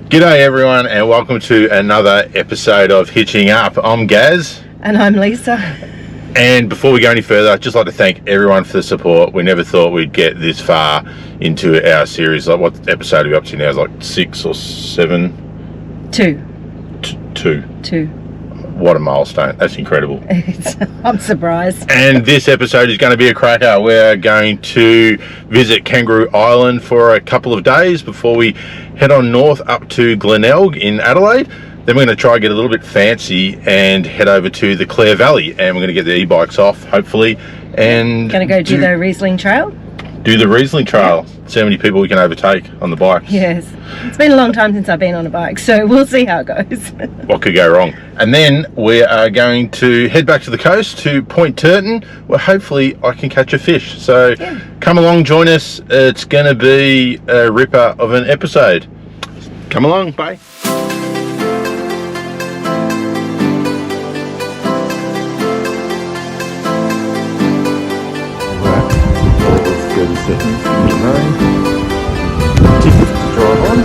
G'day everyone and welcome to another episode of Hitching Up. I'm Gaz. And I'm Lisa. And before we go any further, I'd just like to thank everyone for the support. We never thought we'd get this far into our series. Like, what episode are we up to now? Is like 6 or 7? 2. Two. What a milestone. That's incredible. I'm surprised. And this episode is going to be a cracker. We're going to visit Kangaroo Island for a couple of days before we head on north up to Glenelg in Adelaide. Then we're going to try and get a little bit fancy and head over to the Clare Valley, and we're going to get the e-bikes off, hopefully, and going to go do the Riesling Trail. Do the Riesling Trail. Yeah. See how many people we can overtake on the bikes. Yes. It's been a long time since I've been on a bike, so we'll see how it goes. What could go wrong? And then we are going to head back to the coast to Point Turton, where hopefully I can catch a fish. So come along, join us. It's going to be a ripper of an episode. Come along, bye. Seconds from the road. Ticket to drive on.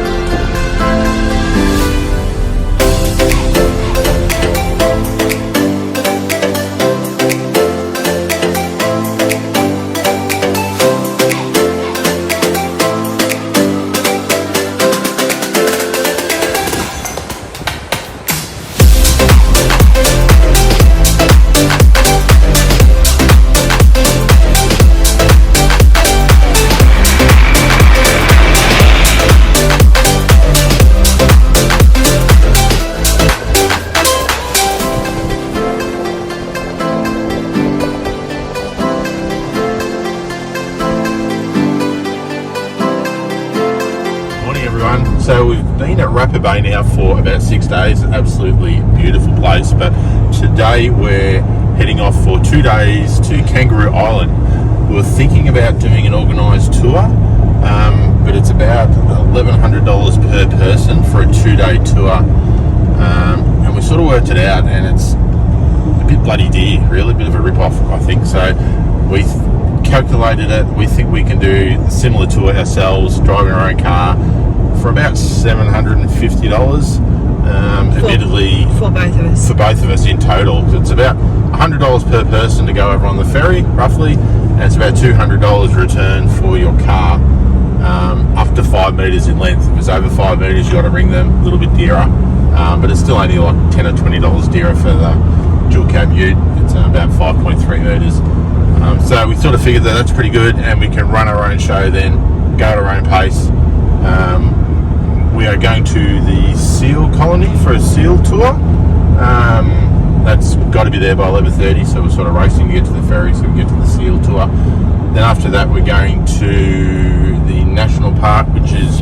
So we've been at Rapper Bay now for about 6 days. Absolutely beautiful place, but today we're heading off for 2 days to Kangaroo Island. We were thinking about doing an organised tour, but it's about $1,100 per person for a 2-day tour, and we sort of worked it out, and it's a bit bloody dear, really, a bit of a rip-off, I think. So we calculated it. We think we can do a similar tour ourselves, driving our own car, for about $750, admittedly for both of us. For both of us in total. It's about $100 per person to go over on the ferry, roughly, and it's about $200 return for your car, up to 5 metres in length. If it's over 5 metres, you got to ring them, a little bit dearer, but it's still only like $10 or $20 dearer for the dual cab ute. It's about 5.3 metres. So we sort of figured that that's pretty good, and we can run our own show then, go at our own pace. We are going to the seal colony for a seal tour. That's got to be there by 11:30, so we're sort of racing to get to the ferry so we can get to the seal tour. Then after that we're going to the national park, which is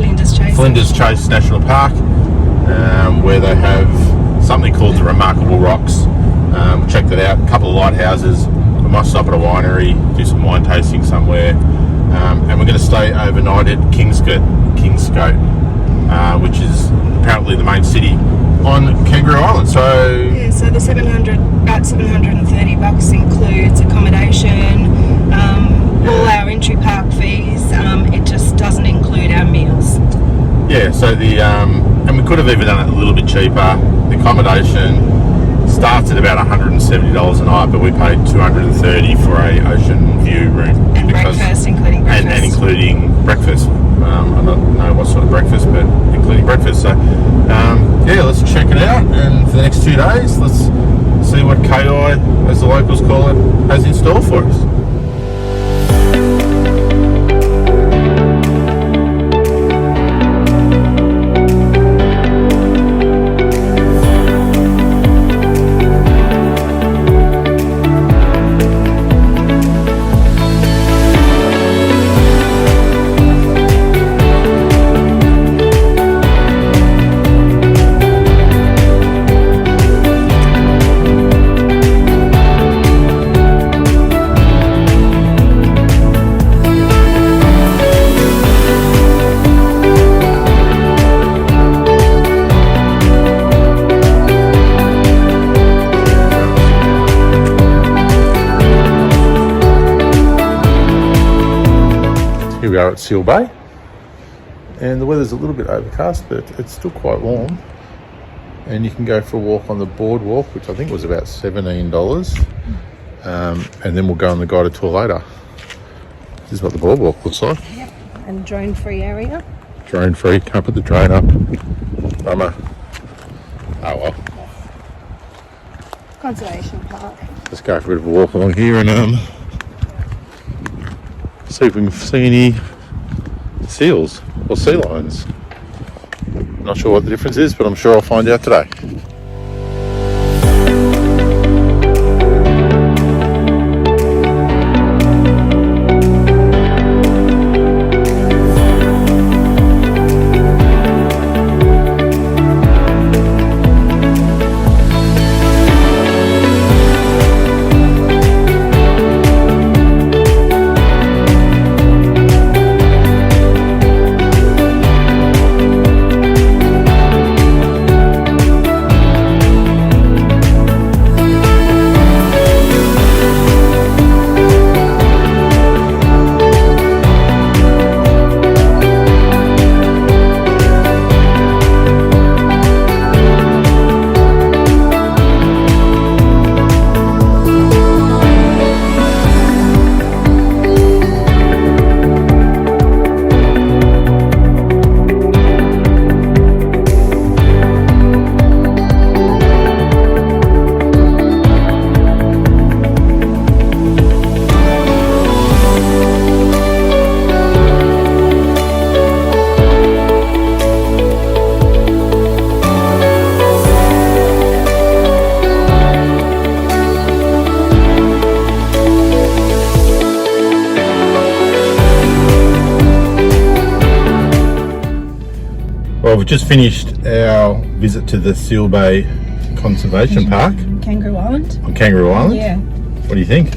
Flinders Chase National Park, where they have something called the Remarkable Rocks. We'll check that out. A couple of lighthouses. We might stop at a winery, do some wine tasting somewhere, and we're going to stay overnight at Kingscote, which is apparently the main city on Kangaroo Island. So so the about $730 includes accommodation, all our entry park fees. It just doesn't include our meals. Yeah, so and we could have even done it a little bit cheaper. The accommodation starts at about $170 a night, but we paid $230 for a ocean view room. And breakfast, including breakfast. And including breakfast. I don't know what sort of breakfast, but including breakfast. So, yeah, let's check it out. And for the next 2 days, let's see what KI, as the locals call it, has in store for us. Here we are at Seal Bay. and the weather's a little bit overcast, but it's still quite warm. And you can go for a walk on the boardwalk, which I think was about $17. And then we'll go on the guided tour later. This is what the boardwalk looks like. Yep, and drone-free area. Drone-free, can't put the drone up. Bummer. Oh well. Conservation park. Let's go for a bit of a walk along here and see if we can see any seals or sea lions. Not sure what the difference is, but I'm sure I'll find out today. Well, we've just finished our visit to the Seal Bay Conservation Park Kangaroo Island. on Kangaroo Island. Yeah. What do you think?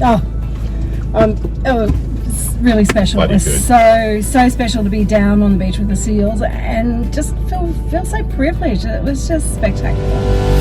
It's really special. Bloody It was good. so special to be down on the beach with the seals and just feel so privileged. It was just spectacular.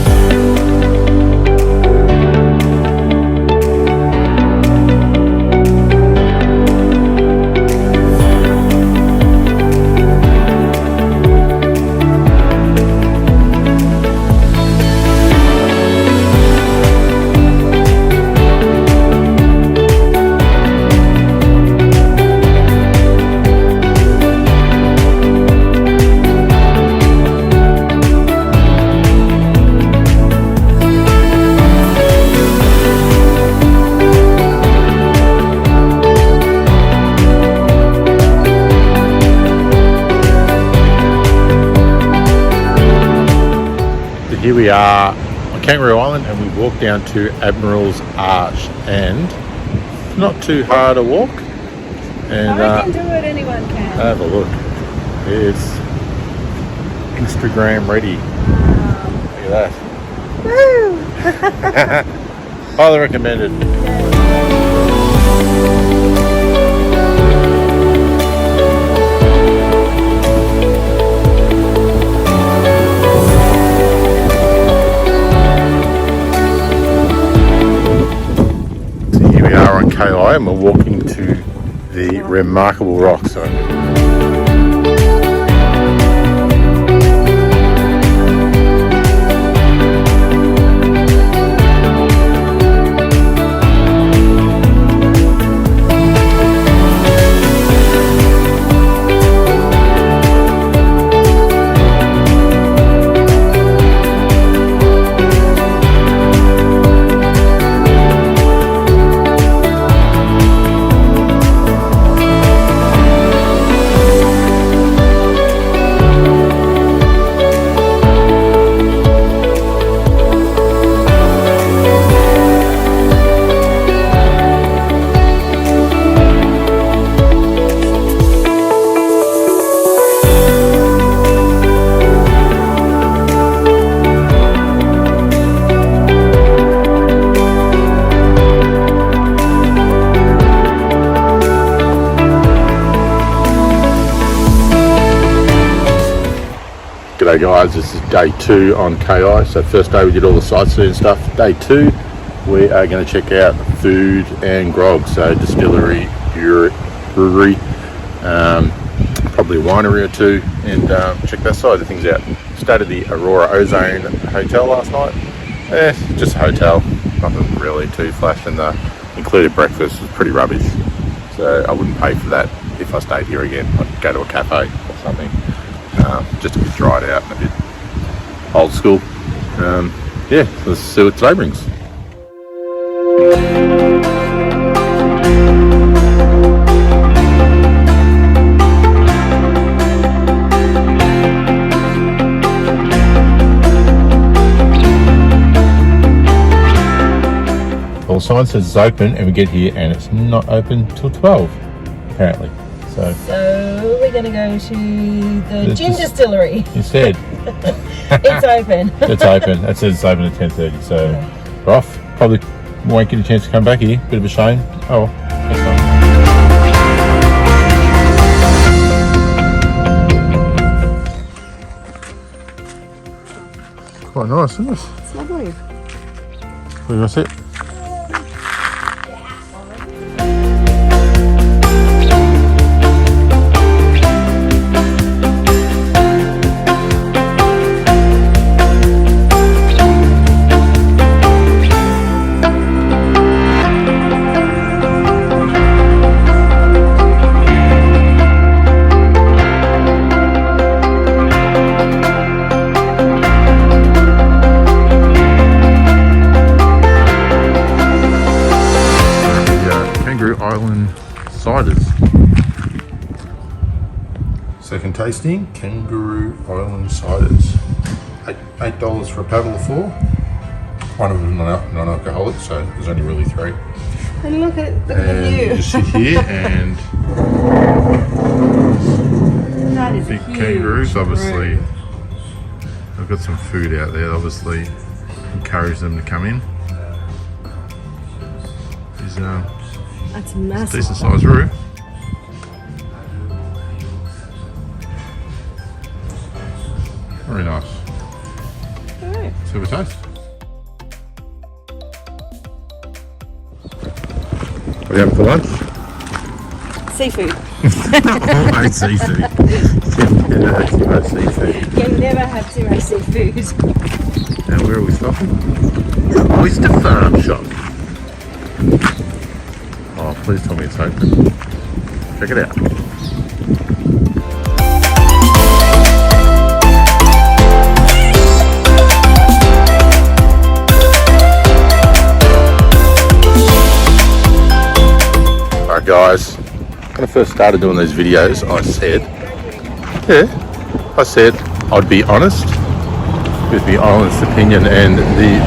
Here we are on Kangaroo Island and we walked down to Admiral's Arch, and not too hard a walk. And I can do it, anyone can. have a look. It's Instagram ready. Look at that. Woo! Highly recommended. We are on KI and we're walking to the remarkable rock. So g'day guys, this is day 2 on KI. So first day we did all the sightseeing stuff. Day 2 we are going to check out food and grog, so distillery, brewery. Probably probably a winery or two, and check that side of things out. Stayed at the Aurora Ozone Hotel last night. Just a hotel, nothing really too flash, and the included breakfast was pretty rubbish. So I wouldn't pay for that if I stayed here again. I'd go to a cafe or something. Just a bit dried out and a bit old school. Yeah, let's see what today brings. Well, the sign says it's open, and we get here and it's not open till 12, apparently. So we're going to go to the gin distillery. Instead. It's open. It's open. It says it's open at 10:30. So we're off. Probably won't get a chance to come back here. Bit of a shame. Oh, well, that's fine. Quite nice, isn't it? It's lovely. What do you want to see? Kangaroo Island ciders. Second tasting, Kangaroo Island ciders. $8 for a paddle of 4. One of them non-alcoholic, so there's only really 3. And look at the view. You just sit here and That is big huge. kangaroos, obviously. I've got some food out there, obviously encourage them to come in. Is That's massive. decent sized room. Very nice. Alright. Let's have a taste. What are you having for lunch? Seafood. I hate seafood. Never had too much seafood. You never have too much seafood. Now where are we stopping? The Oyster Farm Shop. Oh, please tell me it's open. Check it out. Alright guys, when I first started doing these videos, I said I'd be honest with my honest opinion, and the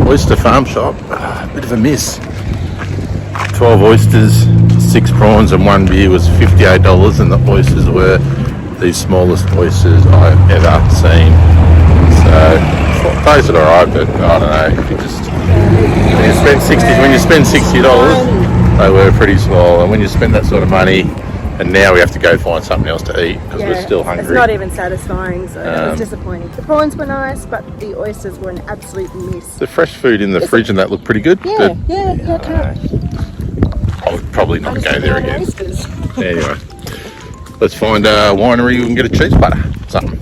oyster farm shop, a bit of a miss. 12 oysters, 6 prawns and 1 beer was $58, and the oysters were the smallest oysters I've ever seen. So tasted alright, but I don't know, if you just when you spend $60, they were pretty small, and when you spend that sort of money, and now we have to go find something else to eat because we're still hungry. It's not even satisfying, so it was disappointing. The prawns were nice, but the oysters were an absolute miss. The fresh food in the fridge and that looked pretty good. Yeah, but I would probably not go there again. Oysters. Anyway, let's find a winery we can get a cheese butter, something.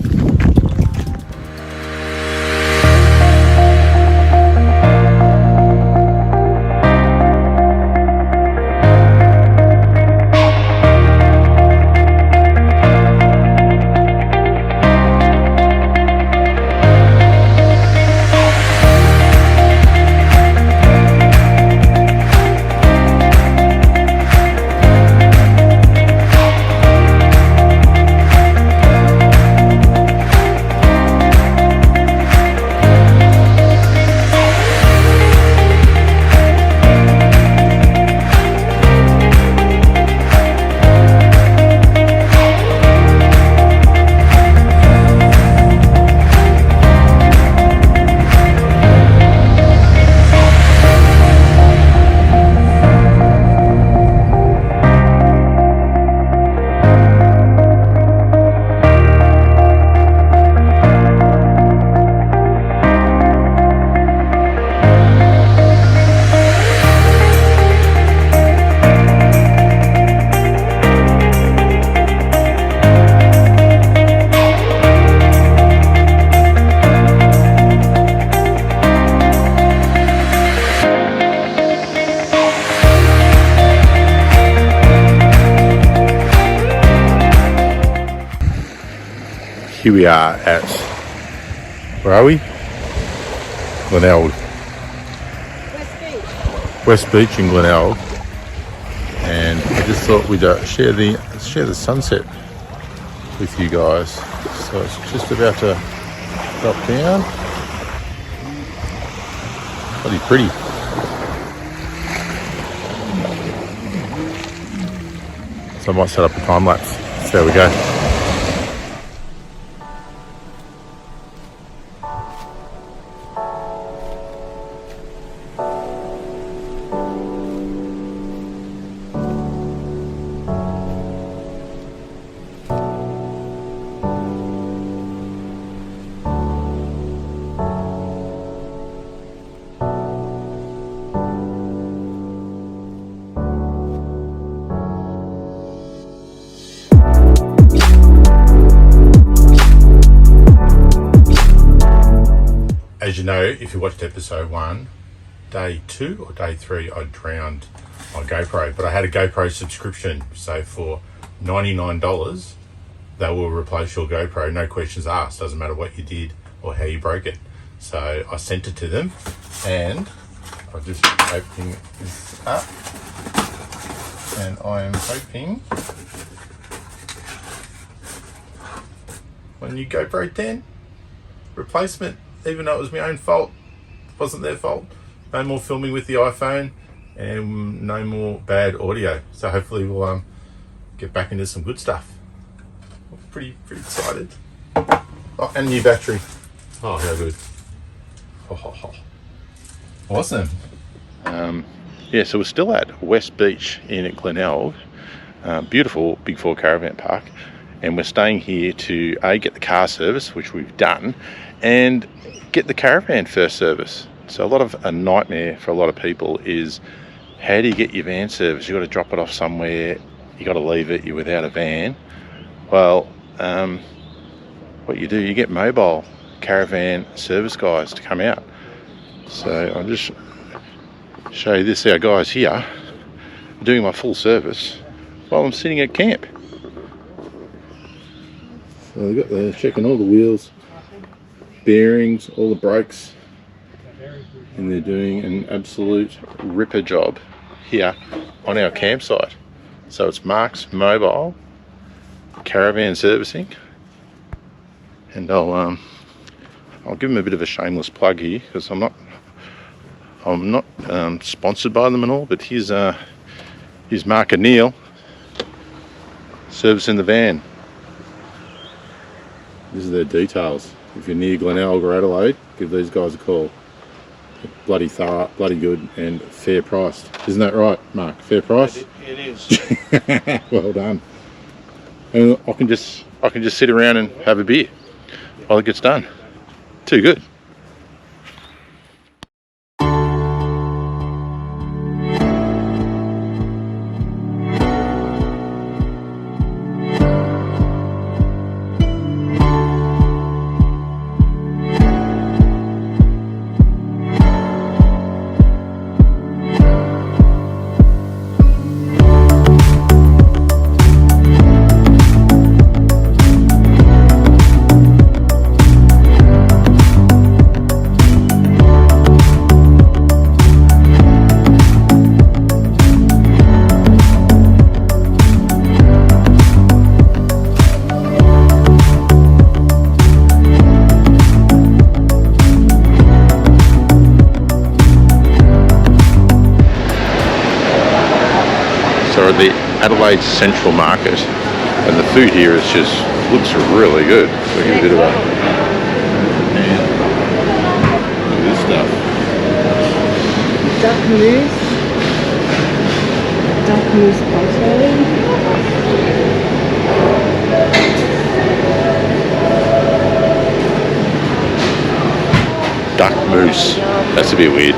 Here we are at, where are we? Glenelg. West Beach in Glenelg. And I just thought we'd share the sunset with you guys. So it's just about to drop down. Bloody pretty. So I might set up a time lapse. So there we go. As you know, if you watched episode 1, day 2 or day 3, I drowned my GoPro. But I had a GoPro subscription, so for $99, they will replace your GoPro, no questions asked. Doesn't matter what you did or how you broke it. So I sent it to them, and I'm just opening this up, and I am hoping my new GoPro 10 replacement. Even though it was my own fault, it wasn't their fault. No more filming with the iPhone and no more bad audio. So hopefully we'll get back into some good stuff. I'm pretty excited. Oh, and a new battery. Oh, how good. Oh. Awesome. Yeah, so we're still at West Beach in Glenelg. Beautiful Big 4 caravan park. And we're staying here to get the car service, which we've done, and get the caravan first service. So a nightmare for a lot of people is, how do you get your van service? You've got to drop it off somewhere, you got to leave it, you're without a van. Well, what you do, you get mobile caravan service guys to come out. So I'll just show you this. Our guys here doing my full service while I'm sitting at camp. So they're checking all the wheels, bearings, all the brakes, and they're doing an absolute ripper job here on our campsite. So it's Mark's Mobile Caravan Servicing, and I'll give him a bit of a shameless plug here, because I'm not sponsored by them and all, but here's Mark and Neil servicing the van. This is their details. If you're near Glenelg or Adelaide, give these guys a call. Bloody thorough, bloody good, and fair priced. Isn't that right, Mark? Fair price? It is. Well done. And I can just sit around and have a beer while it gets done. Too good. The Adelaide Central Market, and the food here looks really good. So give a bit of a and look at this stuff. Duck mousse potato. Duck mousse. That's a bit weird.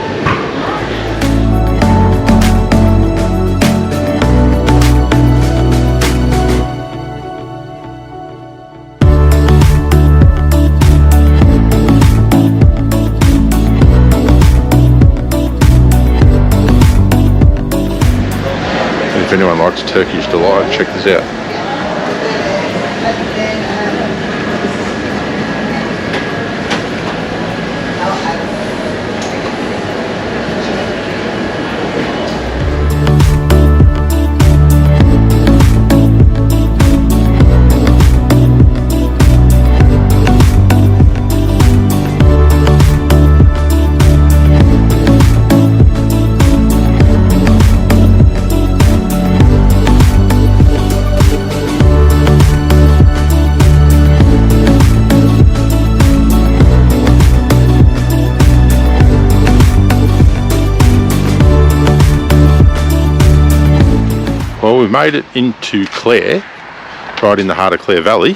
If anyone likes Turkish delight, check this out. we've made it into Clare, right in the heart of Clare Valley,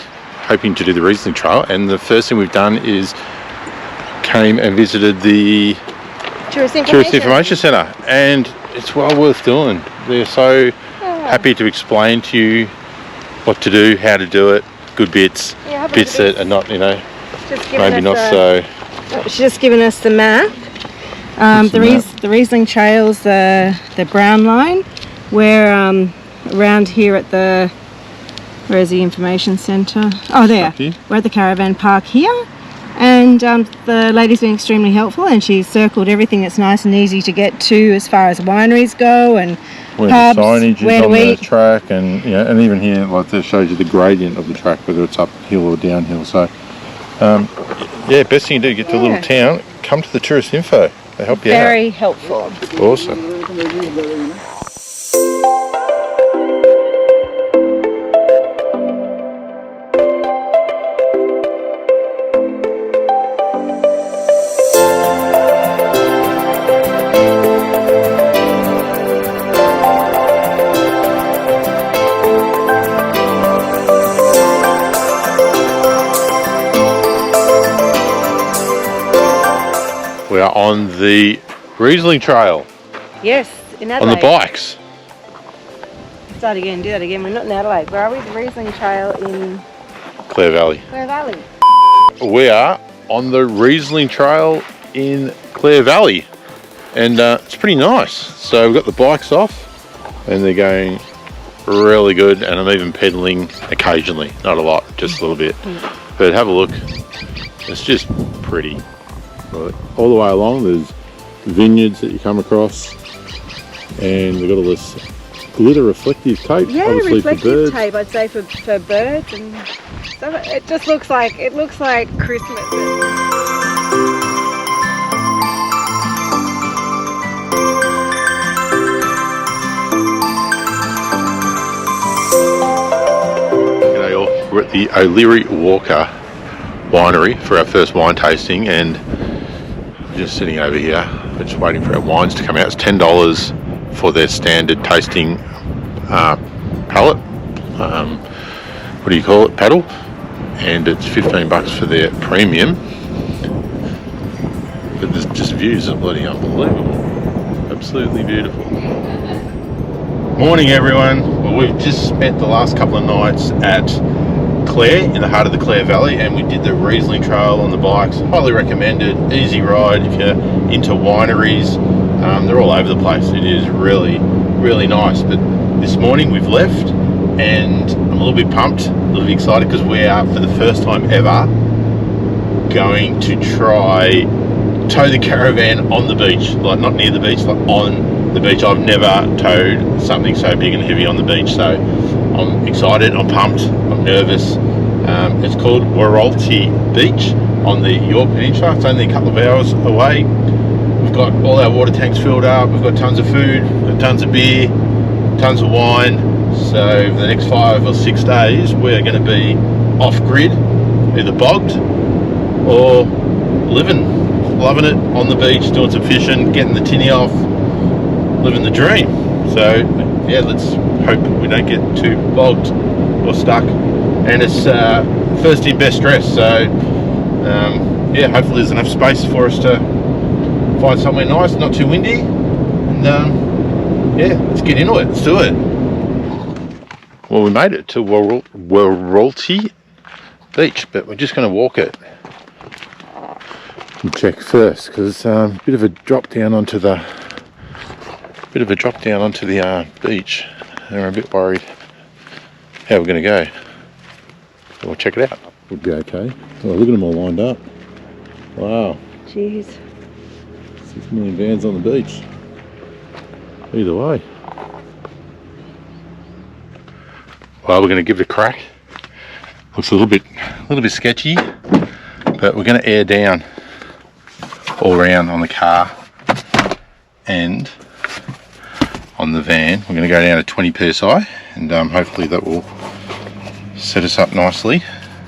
hoping to do the Riesling Trail, and the first thing we've done is came and visited the Tourist Information Centre, and it's well worth doing. They're so happy to explain to you what to do, how to do it, good bits, bits that are not, you know, maybe not so. She's just given us the map. The Riesling Trail's the brown line. We're around here at the, where's the information centre? Oh, there. We're at the caravan park here. And the lady's been extremely helpful, and she's circled everything that's nice and easy to get to as far as wineries go, and where pubs, the signage where is on to the eat. track, and you know, and even here, like this shows you the gradient of the track, whether it's uphill or downhill. So, yeah, best thing to do, get to a little town, come to the tourist info. They help you out. Very helpful. Awesome. We are on the Riesling Trail. Yes, in Adelaide. On the bikes. Start again, do that again. We're not in Adelaide. Where are we? The Riesling Trail in Clare Valley. Clare Valley. We are on the Riesling Trail in Clare Valley, and it's pretty nice. So we've got the bikes off, and they're going really good, and I'm even pedaling occasionally, not a lot, just a little bit. But have a look, it's just pretty. All the way along there's vineyards that you come across, and we've got all this glitter reflective tape, obviously reflective for birds. tape, I'd say for birds, and stuff. It just looks like Christmas. G'day all, we're at the O'Leary Walker winery for our first wine tasting, and just sitting over here, we're just waiting for our wines to come out. It's $10 for their standard tasting pallet. What do you call it? Paddle. And it's $15 for their premium. But there's just views are bloody unbelievable. Absolutely beautiful. Morning everyone. Well, we've just spent the last couple of nights at Clare, in the heart of the Clare Valley, and we did the Riesling Trail on the bikes. Highly recommended, easy ride if you're into wineries. They're all over the place. It is really, really nice. But this morning we've left, and I'm a little bit pumped, a little bit excited, because we are, for the first time ever, going to try tow the caravan on the beach. Like, not near the beach, like on the beach. I've never towed something so big and heavy on the beach, so I'm excited, I'm pumped, I'm nervous. It's called Warrelty Beach on the Eyre Peninsula. It's only a couple of hours away. We've got all our water tanks filled up, we've got tons of food, we've got tons of beer, tons of wine. So for the next 5 or 6 days, we're going to be off-grid, either bogged or living, loving it on the beach, doing some fishing, getting the tinny off, living the dream. So yeah, let's hope we don't get too bogged or stuck. And it's first in, best dressed, so yeah, hopefully there's enough space for us to find somewhere nice, not too windy, and yeah, let's get into it, let's do it. Well, we made it to Warrelty Beach, but we're just going to walk it and check first, because a bit of a drop down onto the beach, and we're a bit worried how we're going to go. So we'll check it out. Would be okay. Oh, look at them all lined up. Wow. Jeez. 6 million vans on the beach. Either way. Well, we're going to give it a crack. Looks a little bit sketchy, but we're going to air down all around on the car and on the van. We're going to go down to 20 psi, and hopefully that will set us up nicely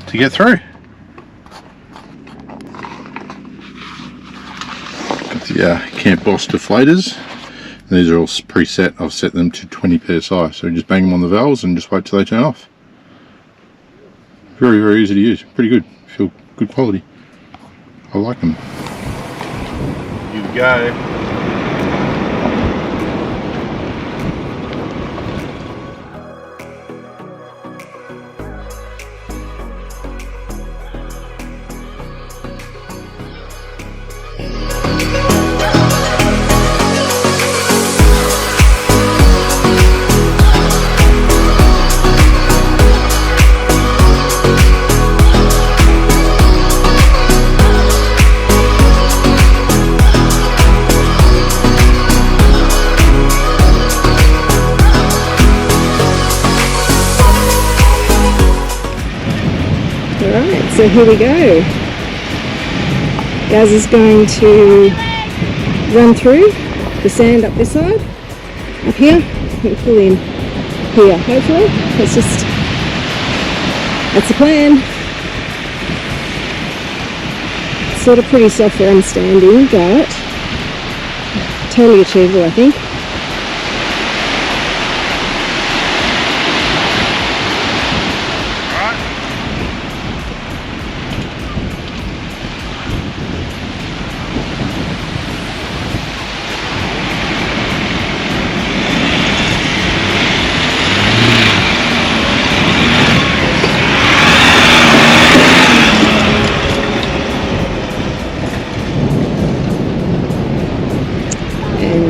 to get through. Got the Camp Boss deflators These are all preset. I've set them to 20 psi, so just bang them on the valves and just wait till they turn off. Very, very easy to use. Pretty good. Feel good quality. I like them. Here we go. Alright, so here we go. Gaz is going to run through the sand up this side, up here, and pull in here, hopefully. That's the plan. It's sort of pretty soft where I'm standing, but totally achievable, I think.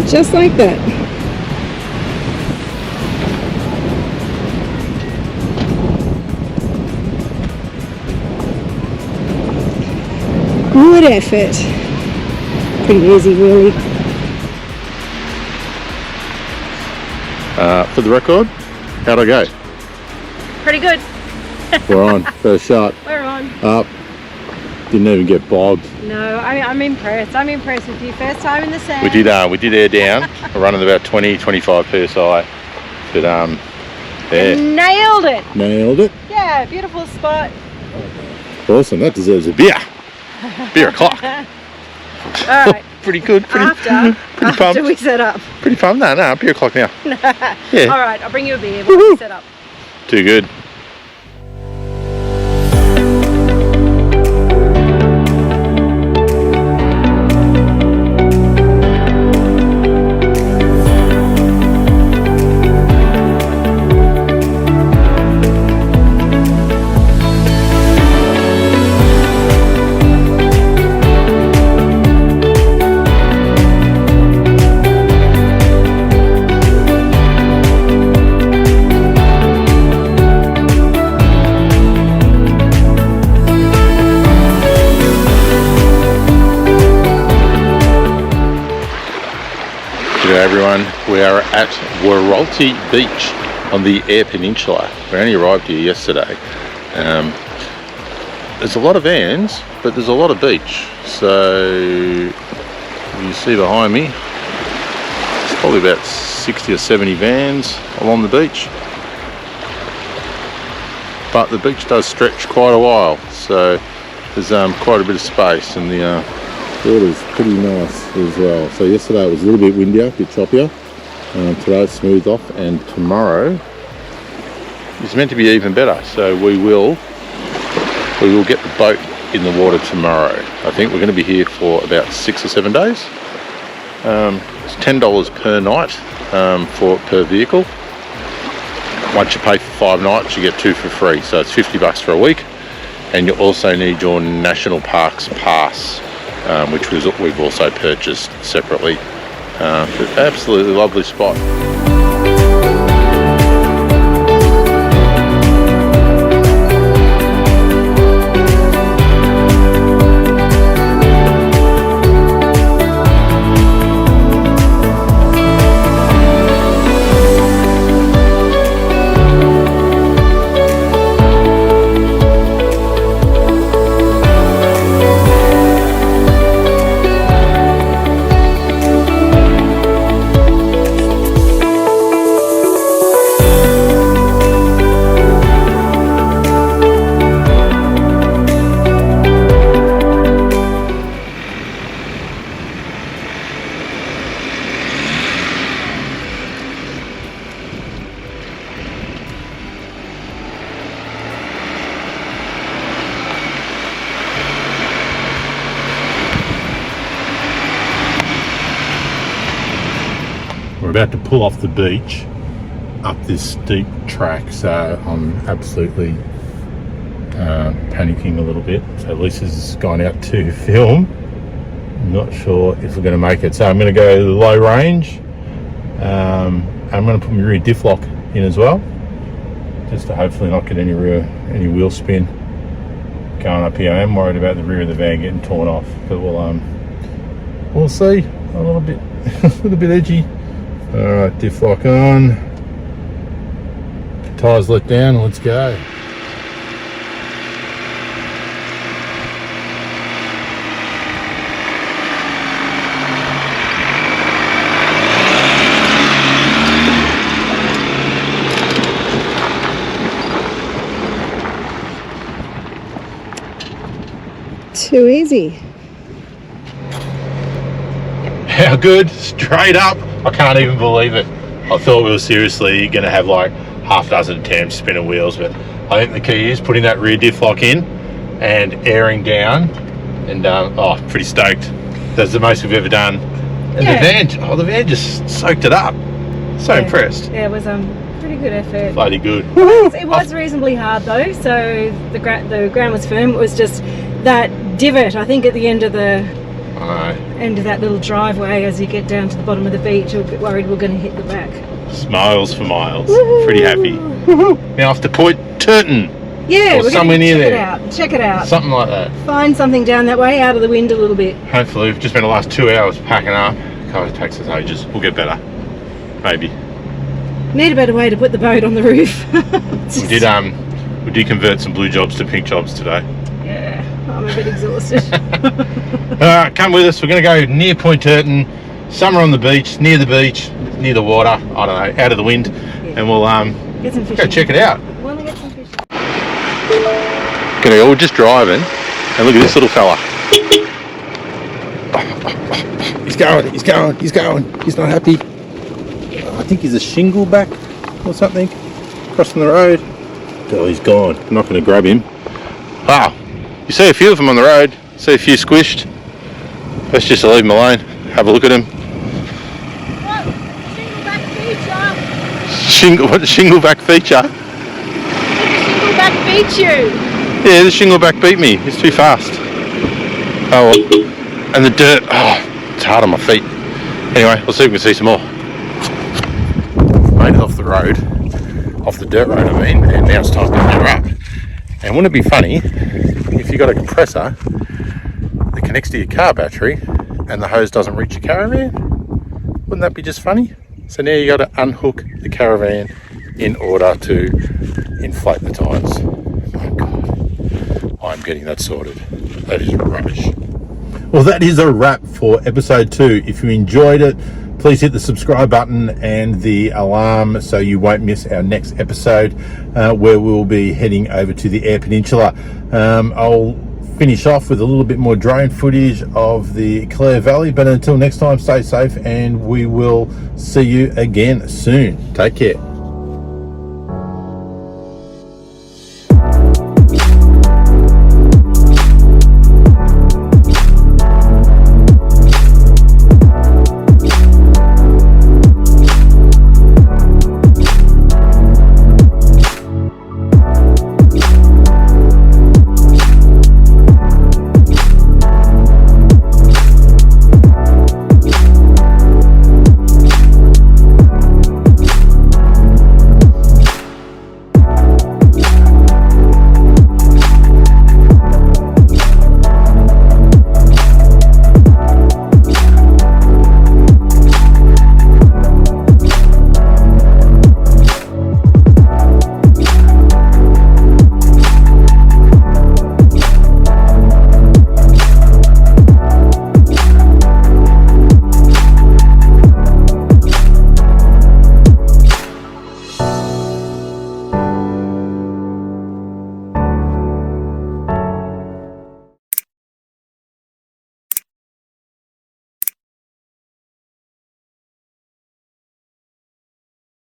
Just like that. Good effort. Pretty easy, really. For the record, how'd I go? Pretty good. We're on. First shot. We're on. Up. Didn't even get bogged. No, I'm impressed. I'm impressed with you. First time in the sand. We did air down. We're running about 20-25 psi. But yeah. Nailed it. Nailed it. Yeah, beautiful spot. Awesome. That deserves a beer. Beer o'clock. All right. Pretty good. After pumped. we set up. Pretty pumped. No, beer o'clock now. Yeah. All right, I'll bring you a beer when we set up. Too good. G'day everyone, we are at Warrelty Beach on the Eyre Peninsula. We only arrived here yesterday. There's a lot of vans, but there's a lot of beach. So you see behind me, it's probably about 60 or 70 vans along the beach. But the beach does stretch quite a while, so there's quite a bit of space, and the water's pretty nice as well. So yesterday it was a little bit windier, a bit choppier. Today it's smoothed off, and tomorrow is meant to be even better. So we will get the boat in the water tomorrow. I think we're going to be here for about 6 or 7 days. It's $10 per night per vehicle. Once you pay for 5 nights, you get 2 for free. So it's $50 for a week, and you also need your National Parks Pass, which we've also purchased separately. Absolutely lovely spot. about to pull off the beach up this steep track, so I'm absolutely panicking a little bit. So Lisa's gone out to film. I'm not sure if we're going to make it, so I'm going to go low range. I'm going to put my rear diff lock in as well, just to hopefully not get any wheel spin going up here. I am worried about the rear of the van getting torn off, but we'll see. A little bit a little bit edgy. All right, diff lock on, tires let down, let's go. Too easy. How good? Straight up. I can't even believe it. I thought we were seriously going to have like half dozen attempts spinning wheels, but I think the key is putting that rear diff lock in and airing down, and oh, pretty stoked. That's the most we've ever done. And Yeah. the van just soaked it up. So impressed. Yeah, it was pretty good effort. Bloody good. It was reasonably hard though, so the ground was firm. It was just that divot, I think, at the end of that little driveway as you get down to the bottom of the beach. I was a bit worried we were going to hit the back. Smiles for miles. Woo-hoo. Pretty happy. Now off to Point Turton. Yeah, Or we're somewhere going to near check it out. Something like that. Find something down that way, out of the wind a little bit. Hopefully, we've just spent the last 2 hours packing up. God, it takes us ages. We'll get better. Maybe. Need a better way to put the boat on the roof. We did convert some blue jobs to pink jobs today. Yeah, I'm a bit exhausted. Come with us. We're going to go near Point Turton, somewhere on the beach, near the water. I don't know, out of the wind, and we'll Get some fish. go check it out. Want to get some fish? We're just driving, and look at this little fella. He's going. He's not happy. I think he's a shingleback or something, crossing the road. Oh, he's gone. I'm not going to grab him. Wow, you see a few of them on the road. See a few squished. Let's just leave them alone. Have a look at them. Shingleback feature? Shingleback beat you. Yeah, the shingleback beat me. It's too fast. Oh well. And the dirt. Oh, it's hard on my feet. Anyway, let's see if we can see some more. Made it off the road. Off the dirt road, I mean. And now it's time to gear up. And wouldn't it be funny if you got a compressor that connects to your car battery and the hose doesn't reach your caravan? Wouldn't that be just funny? So now you got to unhook the caravan in order to inflate the tyres. My God, I'm getting that sorted. That is rubbish. Well, that is a wrap for episode 2. If you enjoyed it, please hit the subscribe button and the alarm so you won't miss our next episode, where we'll be heading over to the Eyre Peninsula. I'll finish off with a little bit more drone footage of the Clare Valley, but until next time, stay safe and we will see you again soon. Take care.